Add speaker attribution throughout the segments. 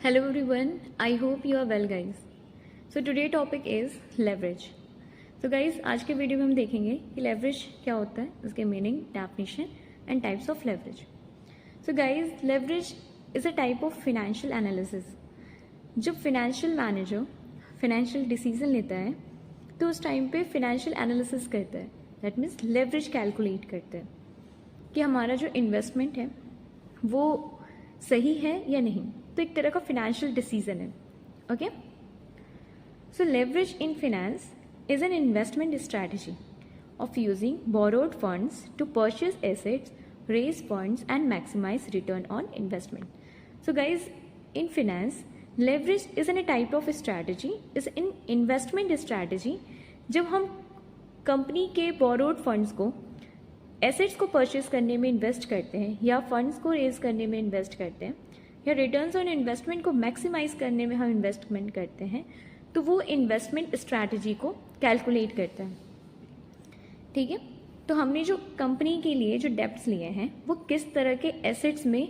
Speaker 1: Hello everyone, I hope you are well guys. So today topic is leverage. So guys, आज के video में हम देखेंगे कि leverage क्या होता है, उसके meaning, definition and types of leverage. So guys, leverage is a type of financial analysis. जब financial manager financial decision लेता है तो उस टाइम पे financial analysis करता है, that means leverage calculate करता है कि हमारा जो इन्वेस्टमेंट है वो सही है या नहीं. तो एक तरह का फाइनेंशियल डिसीजन है. Okay, so leverage in finance is an investment strategy of using borrowed funds to purchase assets, raise funds and maximise return on investment. So guys, in finance leverage is an a type of strategy, is in investment strategy. जब हम company के borrowed funds को assets को purchase करने में invest करते हैं या फंड्स को रेज करने में इन्वेस्ट करते हैं या रिटर्न्स ऑन इन्वेस्टमेंट को मैक्सिमाइज करने में हम इन्वेस्टमेंट करते हैं, तो वो इन्वेस्टमेंट स्ट्रैटेजी को कैलकुलेट करता है. ठीक है, तो हमने जो कंपनी के लिए जो डेब्ट्स लिए हैं वो किस तरह के एसेट्स में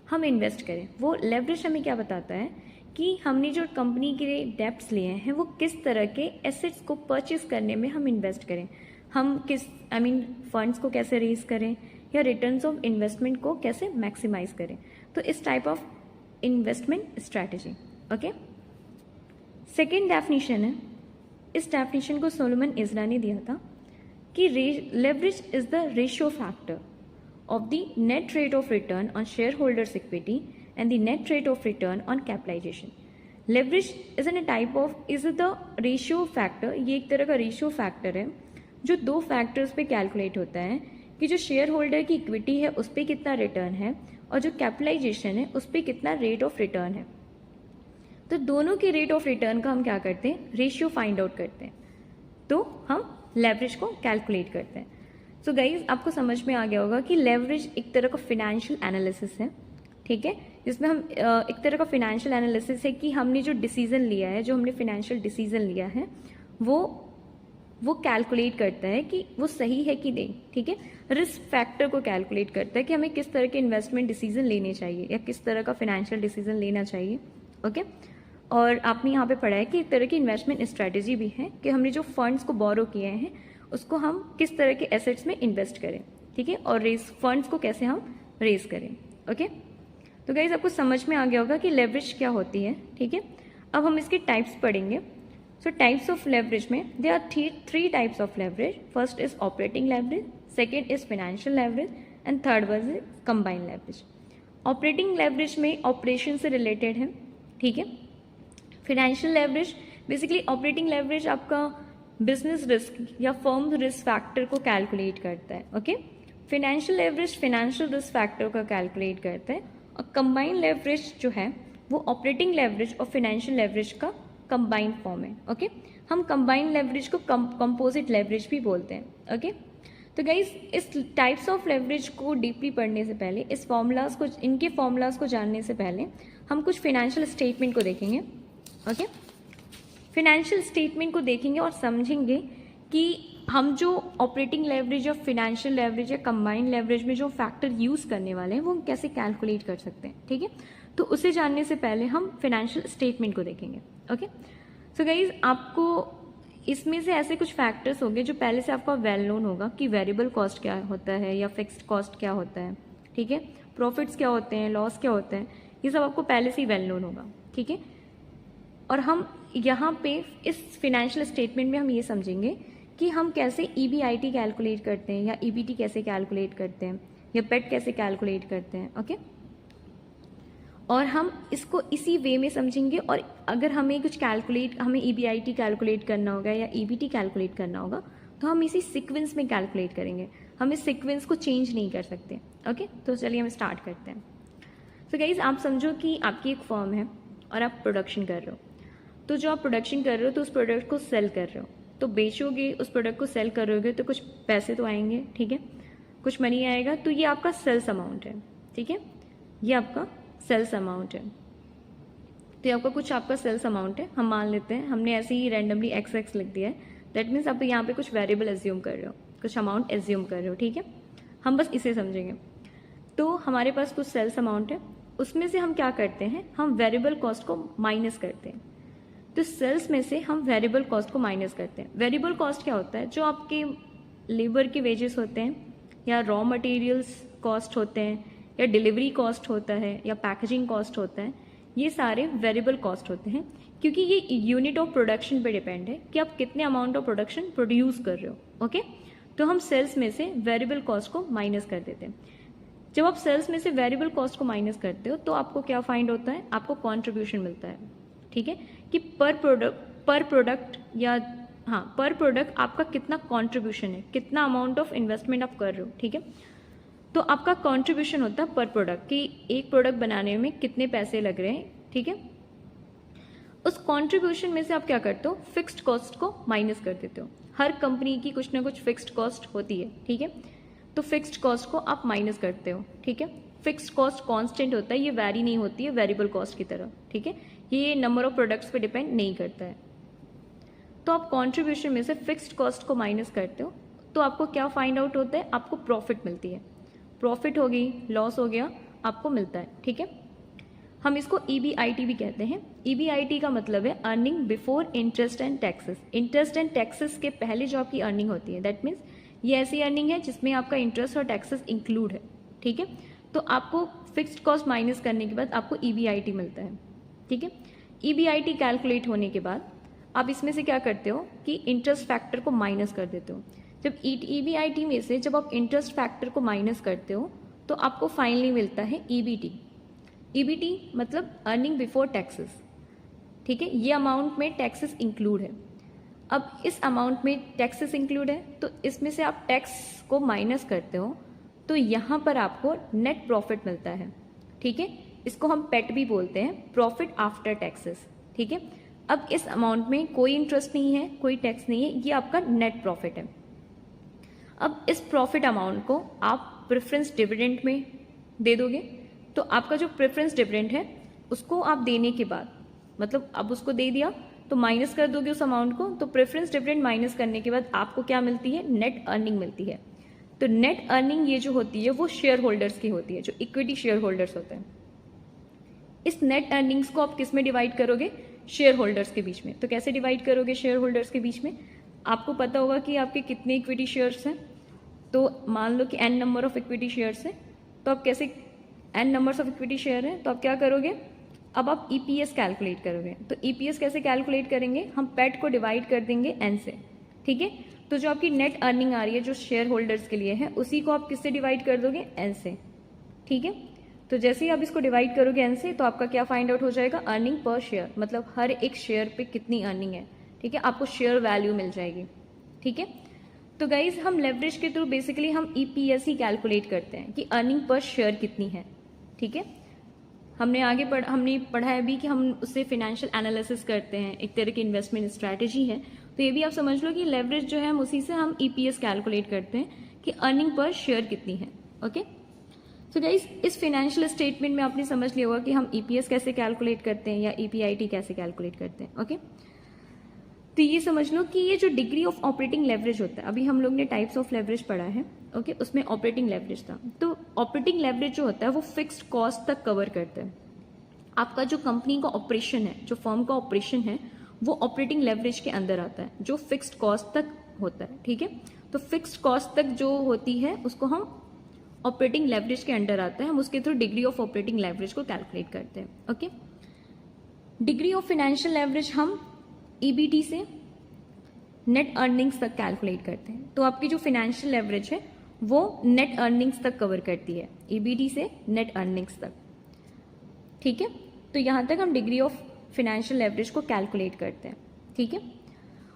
Speaker 1: हम इन्वेस्ट करें, वो लेवरेज हमें क्या बताता है कि हमने जो कंपनी के लिए डेब्ट्स लिए हैं वो किस तरह के एसेट्स को परचेज करने में हम इन्वेस्ट करें, हम किस फंड्स को कैसे रेज करें या रिटर्न्स ऑफ इन्वेस्टमेंट को कैसे मैक्सिमाइज करें. तो इस type of investment strategy. Okay, second definition है, इस डेफिनेशन को सोलोमन इजरा ने दिया था कि leverage is the ratio factor of the net rate of return on shareholders equity and the net rate of return on capitalisation. Leverage is an a type of is the ratio factor. ये एक तरह का ratio factor है जो दो factors पे calculate होता है कि जो शेयर होल्डर की इक्विटी है उस पर कितना रिटर्न है और जो कैपिटलाइजेशन है उस पर कितना रेट ऑफ रिटर्न है. तो दोनों के रेट ऑफ रिटर्न का हम क्या करते हैं, रेशियो फाइंड आउट करते हैं, तो हम लेवरेज को कैलकुलेट करते हैं. सो गाइज, आपको समझ में आ गया होगा कि लेवरेज एक तरह का फाइनेंशियल एनालिसिस है. ठीक है, जिसमें हम एक तरह का फाइनेंशियल एनालिसिस है कि हमने जो डिसीजन लिया है, जो हमने फाइनेंशियल डिसीजन लिया है वो कैलकुलेट करता है कि वो सही है कि नहीं. ठीक है, रिस्क फैक्टर को कैलकुलेट करता है कि हमें किस तरह के इन्वेस्टमेंट डिसीजन लेने चाहिए या किस तरह का फाइनेंशियल डिसीजन लेना चाहिए. ओके, और आपने यहाँ पे पढ़ा है कि एक तरह की इन्वेस्टमेंट स्ट्रैटेजी भी है कि हमने जो फंड्स को बोरो किए हैं उसको हम किस तरह के एसेट्स में इन्वेस्ट करें. ठीक है, और फंड्स को कैसे हम रेज करें. ओके, तो गाइज आपको समझ में आ गया होगा कि लेवरेज क्या होती है. ठीक है, अब हम इसके टाइप्स पढ़ेंगे. So types of leverage में there are three types of leverage. First is operating leverage, second is financial leverage and third was combined leverage. Operating leverage में operation से related है. ठीक है, financial leverage basically operating leverage आपका business risk या firm risk factor को calculate करता है. Okay, financial leverage financial risk factor को calculate करता है और combined leverage जो है वो operating leverage और financial leverage का कंबाइंड फॉर्म है. ओके, हम कंबाइंड लेवरेज को कंपोजिट लेवरेज भी बोलते हैं. ओके, तो गाइज इस टाइप्स ऑफ लेवरेज को डीपली पढ़ने से पहले, इस फॉर्मूलाज को, इनके फॉर्मूलाज को जानने से पहले हम कुछ फाइनेंशियल स्टेटमेंट को देखेंगे. ओके, फाइनेंशियल स्टेटमेंट को देखेंगे और समझेंगे कि हम जो ऑपरेटिंग लेवरेज या फाइनेंशियल लेवरेज या कंबाइंड लेवरेज में जो फैक्टर यूज़ करने वाले हैं वो हम कैसे कैलकुलेट कर सकते हैं. ठीक है, तो उसे जानने से पहले हम फाइनेंशियल स्टेटमेंट को देखेंगे. ओके, सो गाइज आपको इसमें से ऐसे कुछ फैक्टर्स होंगे जो पहले से आपको वेल नोन होगा कि वेरिएबल कॉस्ट क्या होता है या फिक्स्ड कॉस्ट क्या होता है. ठीक है, प्रॉफिट्स क्या होते हैं, लॉस क्या होता है, ये सब आपको पहले से ही वेल नोन होगा. ठीक है, और हम यहाँ पे इस फाइनेंशियल स्टेटमेंट में हम ये समझेंगे कि हम कैसे EBIT कैलकुलेट करते हैं या EBT कैसे कैलकुलेट करते हैं या पेट कैसे कैलकुलेट करते हैं. ओके, और हम इसको इसी वे में समझेंगे. और अगर हमें कुछ हमें EBIT कैलकुलेट करना होगा या EBT कैलकुलेट करना होगा तो हम इसी सीक्वेंस में कैलकुलेट करेंगे, हम इस सीक्वेंस को चेंज नहीं कर सकते. ओके, तो चलिए हम स्टार्ट करते हैं. तो गाइज आप समझो कि आपकी एक फर्म है और आप प्रोडक्शन कर रहे हो. तो जो आप प्रोडक्शन कर रहे हो तो उस प्रोडक्ट को सेल कर रहे हो, तो बेचोगे, उस प्रोडक्ट को सेल करोगे तो कुछ पैसे तो आएंगे. ठीक है, कुछ मनी आएगा, तो ये आपका सेल्स अमाउंट है. ठीक है, ये आपका सेल्स अमाउंट है. तो आपका कुछ आपका सेल्स अमाउंट है, हम मान लेते हैं, हमने ऐसे ही रैंडमली XX लिख दिया है. दैट मीन्स आप यहाँ पे कुछ वेरिएबल एज्यूम कर रहे हो, कुछ अमाउंट एज्यूम कर रहे हो. ठीक है, हम बस इसे समझेंगे. तो हमारे पास कुछ सेल्स अमाउंट है उसमें से हम क्या करते हैं, हम वेरिएबल कॉस्ट को माइनस करते हैं। तो सेल्स में से हम वेरिएबल कॉस्ट को माइनस करते हैं। वेरिएबल कॉस्ट क्या होता है, जो आपके लेबर के वेजेस होते हैं या रॉ मटेरियल्स कॉस्ट होते हैं या डिलीवरी कॉस्ट होता है या पैकेजिंग कॉस्ट होता है, ये सारे वेरिएबल कॉस्ट होते हैं, क्योंकि ये यूनिट ऑफ प्रोडक्शन पे डिपेंड है कि आप कितने अमाउंट ऑफ प्रोडक्शन प्रोड्यूस कर रहे हो। ओके, तो हम सेल्स में से वेरिएबल कॉस्ट को माइनस कर देते हैं। जब आप सेल्स में से वेरिएबल कॉस्ट को माइनस करते हो तो आपको क्या फाइंड होता है, आपको कॉन्ट्रीब्यूशन मिलता है। ठीक है, कि पर प्रोडक्ट या हाँ पर प्रोडक्ट आपका कितना कॉन्ट्रीब्यूशन है, कितना अमाउंट ऑफ इन्वेस्टमेंट आप कर रहे हो। ठीक है, तो आपका कॉन्ट्रीब्यूशन होता है पर प्रोडक्ट, कि एक प्रोडक्ट बनाने में कितने पैसे लग रहे हैं। ठीक है, उस कॉन्ट्रीब्यूशन में से आप क्या करते हो, फिक्स्ड कॉस्ट को माइनस कर देते हो। हर कंपनी की कुछ ना कुछ फिक्स्ड कॉस्ट होती है। ठीक है, तो फिक्स्ड कॉस्ट को आप माइनस करते हो। ठीक है, फिक्स्ड कॉस्ट कांस्टेंट होता है, ये वैरी नहीं होती है वेरिएबल कॉस्ट की तरह। ठीक है, ये नंबर ऑफ प्रोडक्ट्स पे डिपेंड नहीं करता है। तो आप कॉन्ट्रीब्यूशन में से फिक्स्ड कॉस्ट को माइनस करते हो तो आपको क्या फाइंड आउट होता है, आपको प्रॉफिट मिलती है। प्रॉफिट हो गई, लॉस हो गया, आपको मिलता है। ठीक है, हम इसको EBIT भी कहते हैं। EBIT का मतलब है earning before interest and taxes. Interest and taxes के पहले जो आपकी अर्निंग होती है, दैट मीन्स ये ऐसी अर्निंग है जिसमें आपका इंटरेस्ट और टैक्सेस इंक्लूड है। ठीक है, तो आपको फिक्स्ड कॉस्ट माइनस करने के बाद आपको EBIT मिलता है। ठीक है, EBIT कैलकुलेट होने के बाद आप इसमें से क्या करते हो कि इंटरेस्ट फैक्टर को माइनस कर देते हो। जब EBIT में से जब आप इंटरेस्ट फैक्टर को माइनस करते हो तो आपको फाइनली मिलता है EBT। EBT मतलब अर्निंग बिफोर टैक्सेस। ठीक है, ये अमाउंट में टैक्सेस इंक्लूड है। अब इस अमाउंट में टैक्सेस इंक्लूड है तो इसमें से आप टैक्स को माइनस करते हो तो यहाँ पर आपको नेट प्रॉफिट मिलता है। ठीक है, इसको हम पेट भी बोलते हैं, प्रॉफिट आफ्टर टैक्सेस। ठीक है, अब इस अमाउंट में कोई इंटरेस्ट नहीं है, कोई टैक्स नहीं है, ये आपका नेट प्रॉफिट है। अब इस प्रॉफिट अमाउंट को आप प्रेफरेंस डिविडेंड में दे दोगे, तो आपका जो प्रेफरेंस डिविडेंड है उसको आप देने के बाद, मतलब अब उसको दे दिया तो माइनस कर दोगे उस अमाउंट को, तो प्रेफरेंस डिविडेंड माइनस करने के बाद आपको क्या मिलती है, नेट अर्निंग मिलती है। तो नेट अर्निंग ये जो होती है वो शेयर होल्डर्स की होती है, जो इक्विटी शेयर होल्डर्स होते हैं। इस नेट अर्निंग्स को आप किस में डिवाइड करोगे, शेयर होल्डर्स के बीच में। तो कैसे डिवाइड करोगे शेयर होल्डर्स के बीच में, आपको पता होगा कि आपके कितने इक्विटी शेयर्स हैं। तो मान लो कि n number of equity shares हैं, तो आप कैसे n numbers of equity share हैं तो आप क्या करोगे, अब आप EPS कैलकुलेट करोगे। तो EPS कैसे कैलकुलेट करेंगे, हम पैट को डिवाइड कर देंगे n से। ठीक है, तो जो आपकी नेट अर्निंग आ रही है जो शेयर होल्डर्स के लिए है, उसी को आप किससे डिवाइड कर दोगे, n से। ठीक है, तो जैसे ही आप इसको डिवाइड करोगे n से तो आपका क्या फाइंड आउट हो जाएगा, अर्निंग पर शेयर, मतलब हर एक शेयर पे कितनी अर्निंग है। ठीक है, आपको शेयर वैल्यू मिल जाएगी। ठीक है, तो गाइज हम लेवरेज के थ्रू बेसिकली हम EPS ही कैलकुलेट करते हैं कि अर्निंग पर शेयर कितनी है। ठीक है, हमने पढ़ा है भी कि हम उससे फिनेंशियल एनालिसिस करते हैं, एक तरह की इन्वेस्टमेंट स्ट्रैटेजी है। तो ये भी आप समझ लो कि लेवरेज जो है हम उसी से हम EPS कैलकुलेट करते हैं कि अर्निंग पर शेयर कितनी है। ओके, तो गाइज इस फिनेंशियल स्टेटमेंट में आपने समझ लिया होगा कि हम EPS कैसे कैलकुलेट करते हैं या EBIT कैसे कैलकुलेट करते हैं। ओके, तो ये समझ लो कि ये जो डिग्री ऑफ ऑपरेटिंग लेवरेज होता है, अभी हम लोग ने टाइप्स ऑफ लेवरेज पढ़ा है। ओके, उसमें ऑपरेटिंग लेवरेज था। तो ऑपरेटिंग लेवरेज जो होता है वो फिक्स्ड कॉस्ट तक कवर करता है। आपका जो कंपनी का ऑपरेशन है, जो फर्म का ऑपरेशन है, वो ऑपरेटिंग लेवरेज के अंदर आता है, जो फिक्स्ड कॉस्ट तक होता है। ठीक है, तो फिक्स्ड कॉस्ट तक जो होती है उसको हम ऑपरेटिंग लेवरेज के अंडर आता है, हम उसके through degree of operating leverage को कैलकुलेट करते हैं। Okay, degree of financial leverage हम EBT से नेट अर्निंग्स तक कैलकुलेट करते हैं। तो आपकी जो फाइनेंशियल लेवरेज है वो नेट अर्निंग्स तक कवर करती है, EBT से नेट अर्निंग्स तक। ठीक है, तो यहाँ तक हम डिग्री ऑफ फाइनेंशियल लेवरेज को कैलकुलेट करते हैं। ठीक है,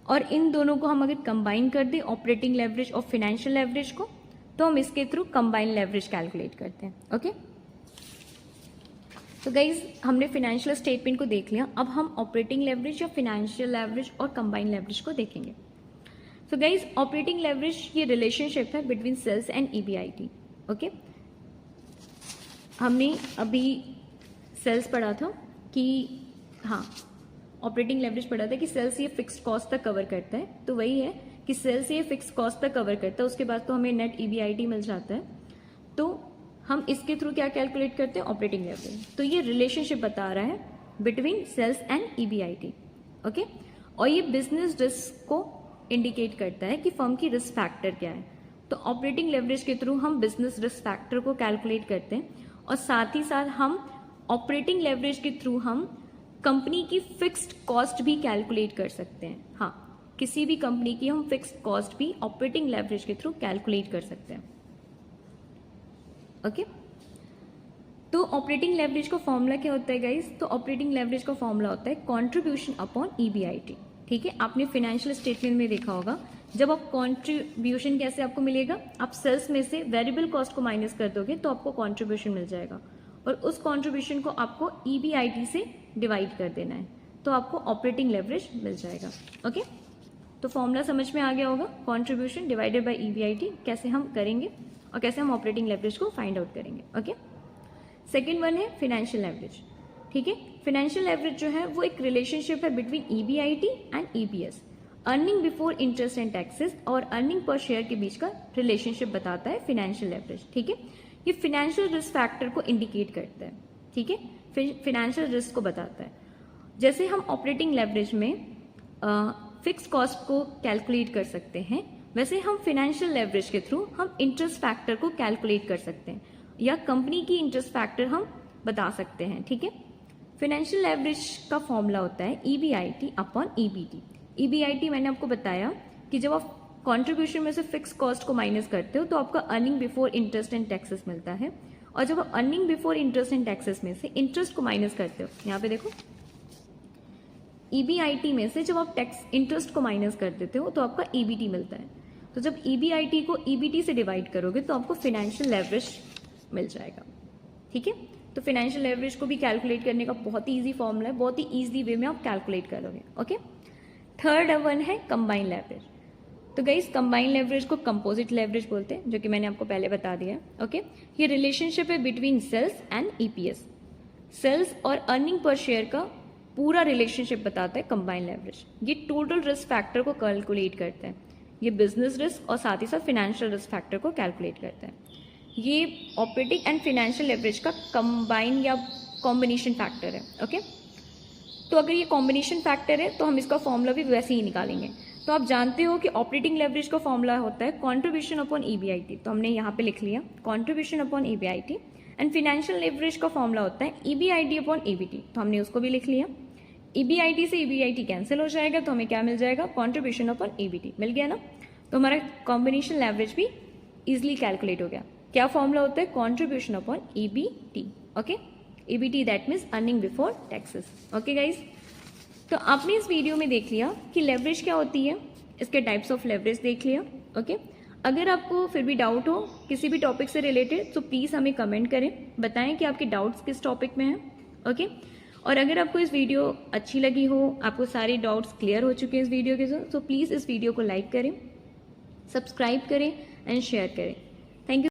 Speaker 1: और इन दोनों को हम अगर कंबाइन कर दें, ऑपरेटिंग लेवरेज और फाइनेंशियल लेवरेज को, तो हम इसके थ्रू कंबाइन लेवरेज कैलकुलेट करते हैं। ओके, तो गाइज हमने फाइनेंशियल स्टेटमेंट को देख लिया, अब हम ऑपरेटिंग लेवरेज या फाइनेंशियल लेवरेज और कंबाइन लेवरेज को देखेंगे। सो गाइज ऑपरेटिंग लेवरेज ये रिलेशनशिप है between sales and EBIT। Okay, हमने अभी सेल्स पढ़ा था कि हाँ, ऑपरेटिंग लेवरेज पढ़ा था कि सेल्स ये फिक्स्ड कॉस्ट तक कवर करता है। तो वही है कि सेल्स ये फिक्स्ड कॉस्ट तक कवर करता है, उसके बाद तो हमें नेट EBIT मिल जाता है। तो हम इसके थ्रू क्या कैलकुलेट करते हैं, ऑपरेटिंग लेवरेज। तो ये रिलेशनशिप बता रहा है between sales and EBIT, okay. और ये बिजनेस रिस्क को इंडिकेट करता है कि फर्म की रिस्क फैक्टर क्या है। तो ऑपरेटिंग लेवरेज के थ्रू हम बिजनेस रिस्क फैक्टर को कैलकुलेट करते हैं और साथ ही साथ हम ऑपरेटिंग लेवरेज के थ्रू हम कंपनी की फिक्स्ड कॉस्ट भी कैलकुलेट कर सकते हैं। हाँ, किसी भी कंपनी की हम फिक्स्ड कॉस्ट भी ऑपरेटिंग लेवरेज के थ्रू कैलकुलेट कर सकते हैं, ओके। तो ऑपरेटिंग लेवरेज का फॉर्मूला क्या होता है गाइस? तो ऑपरेटिंग लेवरेज का फॉर्मूला होता है कंट्रीब्यूशन अपॉन EBIT, ठीक है। आपने फाइनेंशियल स्टेटमेंट में देखा होगा, जब आप कंट्रीब्यूशन कैसे आपको मिलेगा, आप सेल्स में से वेरिएबल कॉस्ट को माइनस कर दोगे तो आपको कंट्रीब्यूशन मिल जाएगा और उस कंट्रीब्यूशन को आपको EBIT से डिवाइड कर देना है तो आपको ऑपरेटिंग लेवरेज मिल जाएगा, ओके। तो फॉर्मूला समझ में आ गया होगा, कंट्रीब्यूशन डिवाइडेड बाय EBIT कैसे हम करेंगे और कैसे हम ऑपरेटिंग लेवरेज को फाइंड आउट करेंगे, ओके। सेकेंड वन है फाइनेंशियल लेवरेज, ठीक है। फाइनेंशियल लेवरेज जो है वो एक रिलेशनशिप है between EBIT and EPS, earning before interest and taxes और अर्निंग पर शेयर के बीच का रिलेशनशिप बताता है फाइनेंशियल लेवरेज, ठीक है। ये फाइनेंशियल रिस्क फैक्टर को इंडिकेट करता है, ठीक है, फाइनेंशियल रिस्क को बताता है। जैसे हम ऑपरेटिंग लेवरेज में फिक्स कॉस्ट को कैलकुलेट कर सकते हैं, वैसे हम फाइनेंशियल लेवरेज के थ्रू हम इंटरेस्ट फैक्टर को कैलकुलेट कर सकते हैं या कंपनी की इंटरेस्ट फैक्टर हम बता सकते हैं, ठीक है। फाइनेंशियल लेवरेज का फॉर्मूला होता है EBIT अपॉन EBT। EBIT मैंने आपको बताया कि जब आप कंट्रीब्यूशन में से फिक्स कॉस्ट को माइनस करते हो तो आपका earning before interest and taxes मिलता है, और जब आप earning before interest and taxes में से इंटरेस्ट को माइनस करते हो, यहाँ पे देखो EBIT में से जब आप टैक्स इंटरेस्ट को माइनस कर देते हो तो आपका EBT मिलता है। तो जब EBIT को EBT से डिवाइड करोगे तो आपको फाइनेंशियल लेवरेज मिल जाएगा, ठीक है। तो फाइनेंशियल लेवरेज को भी कैलकुलेट करने का बहुत ही इजी फॉर्मूला है, बहुत ही इजी वे में आप कैलकुलेट करोगे, ओके। थर्ड वन है कंबाइन लेवरेज। तो गाइस कंबाइन लेवरेज को कंपोजिट लेवरेज बोलते हैं, जो कि मैंने आपको पहले बता दिया, ओके। ये रिलेशनशिप है between sales and EPS, sales और अर्निंग पर शेयर का पूरा रिलेशनशिप बताता है कंबाइन लेवरेज। ये टोटल रिस्क फैक्टर को कैलकुलेट करता है, ये बिजनेस रिस्क और साथ ही साथ फाइनेंशियल रिस्क फैक्टर को कैलकुलेट करता है। ये ऑपरेटिंग एंड फाइनेंशियल लेवरेज का कंबाइन या कॉम्बिनेशन फैक्टर है, ओके। तो अगर ये कॉम्बिनेशन फैक्टर है तो हम इसका फॉर्मूला भी वैसे ही निकालेंगे। तो आप जानते हो कि ऑपरेटिंग लेवरेज का फॉर्मूला होता है कंट्रीब्यूशन अपॉन EBIT, तो हमने यहाँ पे लिख लिया contribution upon EBIT। And financial leverage का फॉर्मूला होता है EBIT अपॉन EBT, तो हमने उसको भी लिख लिया। EBIT से EBIT कैंसिल हो जाएगा तो हमें क्या मिल जाएगा, कंट्रीब्यूशन अपॉन EBT मिल गया ना। तो हमारा कॉम्बिनेशन लेवरेज भी इजिली कैलकुलेट हो गया। क्या फॉर्मूला होता है, contribution upon EBT, okay. EBT that means earning before taxes, okay guys. तो आपने इस वीडियो में देख लिया कि लेवरेज क्या होती है, इसके टाइप्स ऑफ लेवरेज देख लिया, ओके। अगर आपको फिर भी डाउट हो किसी भी टॉपिक से रिलेटेड तो प्लीज़ हमें कमेंट करें, बताएं कि आपके डाउट्स किस टॉपिक में हैं, ओके। और अगर आपको इस वीडियो अच्छी लगी हो, आपको सारे डाउट्स क्लियर हो चुके हैं इस वीडियो के थ्रू, तो प्लीज़ इस वीडियो को लाइक करें, सब्सक्राइब करें एंड शेयर करें। Thank you.